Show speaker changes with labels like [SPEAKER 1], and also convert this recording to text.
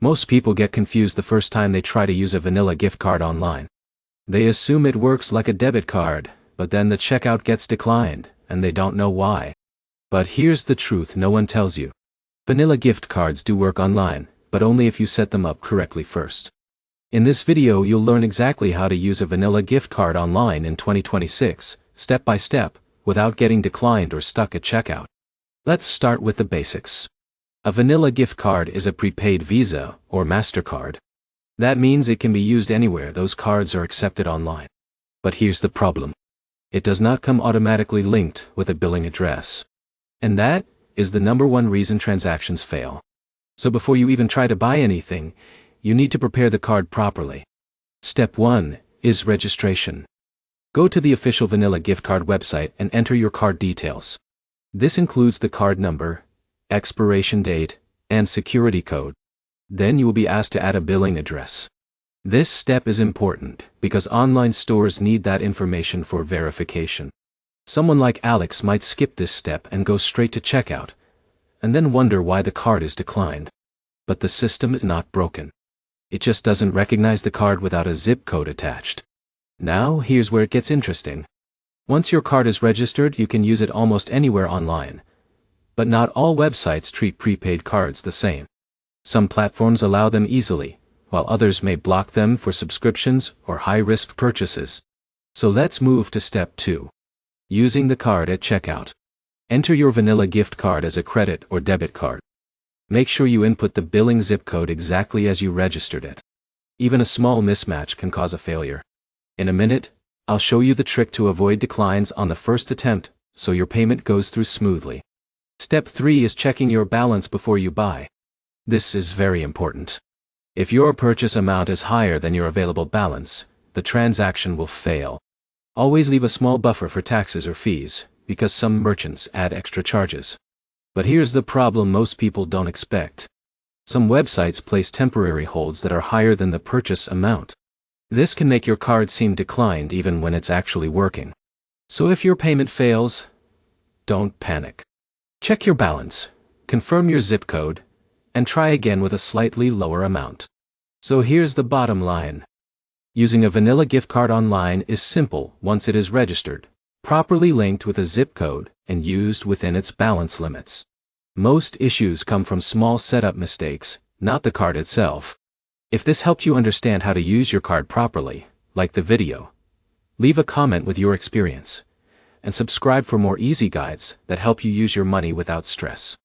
[SPEAKER 1] Most people get confused the first time they try to use a vanilla gift card online. They assume it works like a debit card, but then the checkout gets declined, and they don't know why. But here's the truth no one tells you. Vanilla gift cards do work online, but only if you set them up correctly first. In this video you'll learn exactly how to use a vanilla gift card online in 2026, step by step, without getting declined or stuck at checkout. Let's start with the basics. A vanilla gift card is a prepaid Visa or MasterCard. That means it can be used anywhere those cards are accepted online. But here's the problem. It does not come automatically linked with a billing address. And that is the number one reason transactions fail. So before you even try to buy anything, you need to prepare the card properly. Step 1 is registration. Go to the official Vanilla gift card website and enter your card details. This includes the card number, expiration date, and security code. Then you will be asked to add a billing address. This step is important because online stores need that information for verification. Someone like Alex might skip this step and go straight to checkout, and then wonder why the card is declined. But the system is not broken. It just doesn't recognize the card without a zip code attached. Now here's where it gets interesting. Once your card is registered, you can use it almost anywhere online. But not all websites treat prepaid cards the same. Some platforms allow them easily, while others may block them for subscriptions or high-risk purchases. So let's move to step 2. Using the card at checkout. Enter your vanilla gift card as a credit or debit card. Make sure you input the billing zip code exactly as you registered it. Even a small mismatch can cause a failure. In a minute, I'll show you the trick to avoid declines on the first attempt, so your payment goes through smoothly. Step 3 is checking your balance before you buy. This is very important. If your purchase amount is higher than your available balance, the transaction will fail. Always leave a small buffer for taxes or fees, because some merchants add extra charges. But here's the problem most people don't expect. Some websites place temporary holds that are higher than the purchase amount. This can make your card seem declined even when it's actually working. So if your payment fails, don't panic. Check your balance, confirm your zip code, and try again with a slightly lower amount. So here's the bottom line. Using a vanilla gift card online is simple once it is registered, properly linked with a zip code, and used within its balance limits. Most issues come from small setup mistakes, not the card itself. If this helped you understand how to use your card properly, like the video, leave a comment with your experience, and subscribe for more easy guides that help you use your money without stress.